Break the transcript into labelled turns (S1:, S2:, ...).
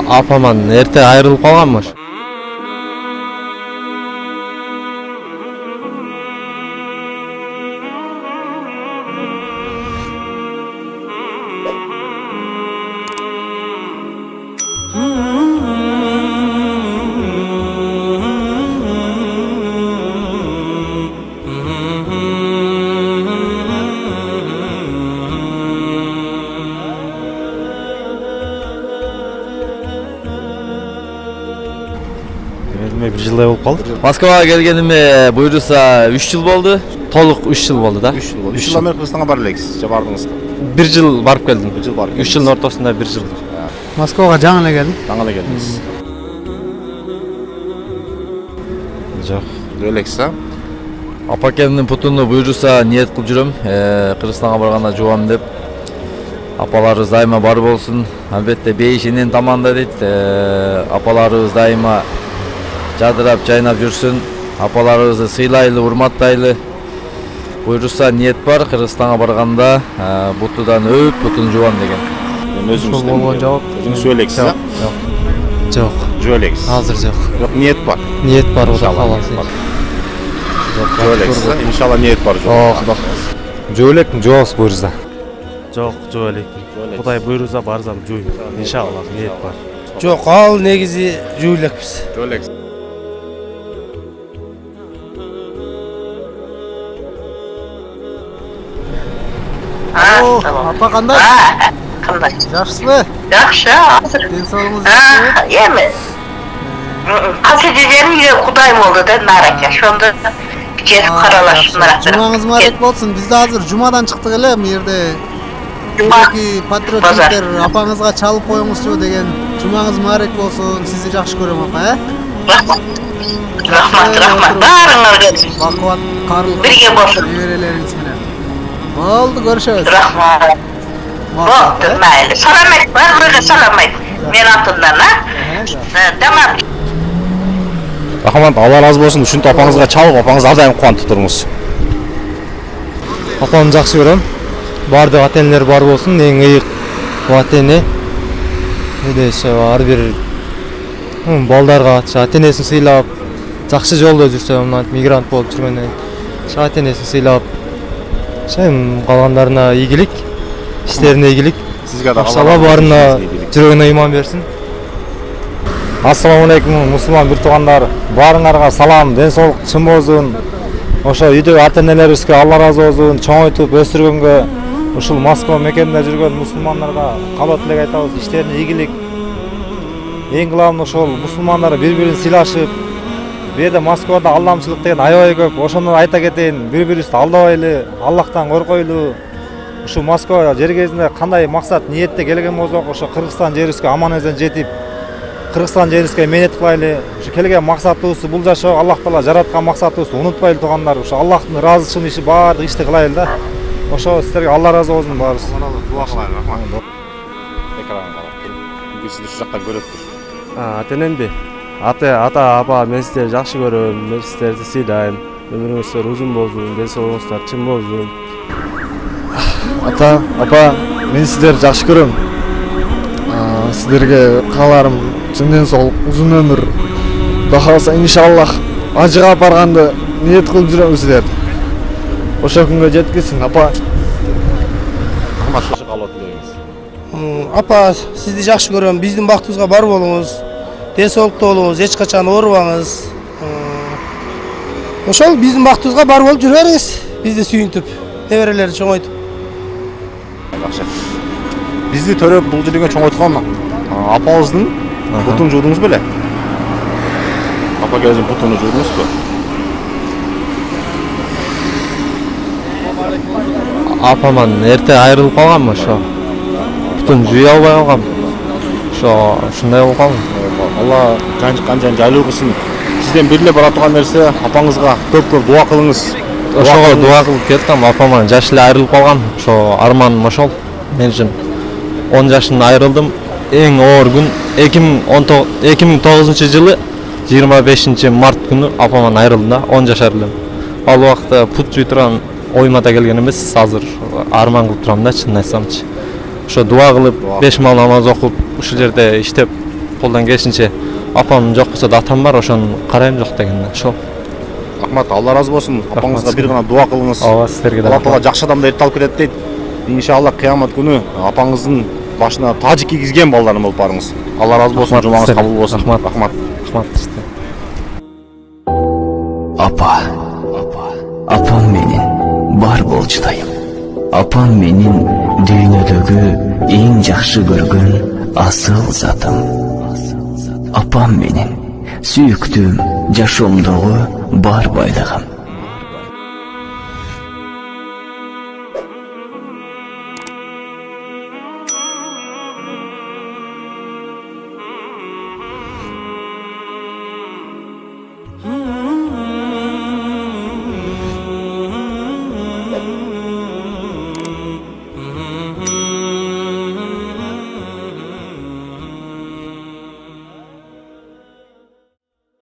S1: Апаман эрте айрылып калганмыш.
S2: Bir жылдай болуп калды.
S1: Москвага келгениме буюрса 3 жыл болду. Толук 3 жыл болду да.
S2: 3 жыл болду. 3 жылдан бери Кыргызстанга барып элексиз, же бардыңыз?
S1: 1 жыл барып келдим.
S2: 1 жыл барып.
S1: 3 жылдын ортосунда 1 жыл.
S3: Москвага жаңы эле келдим.
S2: Жаңы эле келдиңиз.
S1: Жок.
S2: Элексиз, а?
S1: Апа келиндин путуну буюрса ниет кылып жүрөм. Кыргызстанга барганда жуам деп. Апаларыбыз дайыма бар болсун. Албетте бейишинин таманда дейт. Апаларыбыз дайыма жадырап жайнап жүрсүн. Апаларыбызды сыйлайлы, урматтайлы. Буюрса ниет бар, Кыргызстанга барганда бутудан өп, бутун жуам деген.
S2: Өзүңүз
S3: болгон жооп.
S2: Өзүңүз элексиз, а?
S3: Жок.
S2: Жөө элексиз.
S3: Азыр жок.
S2: Жок, ниет бар.
S3: Ниет бар, Кудай кааласа.
S2: Жөө элексиз, а? Иншалла ниет бар жөө.
S4: Жөө элек, жообуз буюрса.
S5: Жок, жөө элек. Кудай буйруса барсам жуйм. Иншалла ниет бар.
S6: Жок, ал негизи жуу элекпиз.
S2: Жөө элексиз.
S3: Апа кандай?
S7: Кандай?
S3: Жакшысызбы?
S7: Жакшы, азыр.
S3: Ден соолугуңуз жакшыбы?
S7: Эми. Азыр жежемге Кудай болду да нарака. Ошондо жетип каралашымдар.
S3: Жумаңыз мубарак болсун. Биз да азыр жумадан чыктык эле, му жерде
S7: Жума
S3: патриоттер апаңызга чалып коюңузчу деген. Жумаңыз мубарак болсун. Сизди жакшы көрөм апа,
S7: Рахмат. Баарыңар
S3: Бакубат, каарылган.
S7: Бирге болсун.
S3: Неберелериңиз менен. Болду, көрүшөбүз.
S7: Рахмат. Болду, майли. Саламат, баарыңарга саламат. Мен атымдан, Тамам.
S2: Рахмат, Алла разы болсун. Ушинтип апаңызга чалып, апаңызды ар дайым кубантып туруңуз.
S4: Апамды жакшы көрөм. Бардык ата-энелер бар болсун, эң ыйык ата-эне. Эдеше ар бир балдарга ата-энесин сыйлап, жакшы жолдо жүрсө, мынтип мигрант болуп жүргөндөн ата-энесин сыйлап, калгандарына ийгилик, иштерине ийгилик.
S2: Сизге да
S4: Алла баарына жүрөгүнө ыйман берсин. Ассаламу алейкум, мусулман бир туугандар. Баарыңарга салам, ден соолук чын болсун. Ошо үйдөгү ата-энелерибизге Алла разы болсун, чоңойтуп өстүргөнгө, ушул Москва мекенинде жүргөн мусулмандарга кабат элек айтабыз, иштерине ийгилик. Эң главный ошол мусулмандар бири-бирин сыйлашып, бу жерде Москвада алдамчылык деген аябай көп. Ошондон айта кетейин, бири-бирибизди алдабайлы, Аллахтан коркойлу. Ушул Москва жер кезинде кандай максат, ниетте келген болсок, ошо Кыргызстан жерибизге аман-эсен жетип, Кыргызстан жерибизге мээнет кылайлы. Ушу келген максатыбызды бул жашоо Аллах Таала жараткан максатыбызды унутпайлы туугандар. Ушу Аллахтын ыраазычылыгын иши баардык ишти кылайлы да. Ошо сиздерге Алла разы болсун баарыбыз.
S2: Дуа кылайын, рахмат. Экранга карап туруп. Бүгүн сизди ушул жактан көрөт тур.
S5: Ата-энемби? Ата, апа, мен сиздерди жакшы көрөм, мен сиздерди сыйлайм. Өмүрүңүздөр узун болсун, ден соолугуңуздар чың болсун.
S4: Ата, апа, мен сиздерди жакшы көрөм. Сиздерге кааларым чын ден соолук, узун өмүр. Кудай кааласа иншаллах ажыга барганды ниет кылып жүрөм сиздерди. Ошо күнгө жеткизсин, апа.
S2: Рахмат, жакшы каалоо тилейбиз.
S6: Апа, сизди жакшы көрөм. Биздин бактыбызга бар болуңуз. Ден соолуктуу болуңуз, эч качан оорубаңыз. Ошол биздин бактыбызга бар болуп жүрө бериңиз. Бизди сүйүнтүп, неберелерди чоңойтуп.
S2: Жакшы. Бизди төрөп бул жерге чоңойткон апабыздын бутун жуудуңуз беле? Апагебиздин бутуну жуудуңузбу?
S1: Апаман эрте айрылып калганмы ошо. Бутун жуя албай калгам. Ушундай болуп калдым.
S2: Алла канча жайлуу кылсын. Сизден бир эле бара турган нерсе, апаңызга көп дуа кылыңыз.
S1: Ошого дуа кылып кеттим. Апаман жаш эле айрылып калган. Ошо арманым ошол. Мен үчүн 10 жашында айрылдым. Эң оор күн 2009 жылы 25 март күнү апаман айрылдым да, 10 жашар элем. Ал убакта пут жуй турган оюма да келген эмес, азыр арман кылып турам да, чынын айтсамчы. Ошо дуа кылып, 5 мал намаз окуп, ушул жерде иштеп
S5: колдон келишинче апам жок болсо да атам бар, ошону карайм жок дегенде. Ошол.
S2: Рахмат, Алла разы болсун. Апаңызга бир гана дуа кылыңыз.
S5: Ооба, силерге да.
S2: Алла Таала жакшы адамды эрте алып келет дейт. Иншалла кыямат күнү апаңыздын башына тажы кийгизген балдарың болуп барыңыз. Алла разы болсун, жумаңыз кабыл болсун. Рахмат.
S8: Апам менин бар болчудайым. Апам менин дүйнөдөгү эң жакшы көргөн асыл затым. Апам менин сүйүктүүм, жашоомдогу бар байлыгым.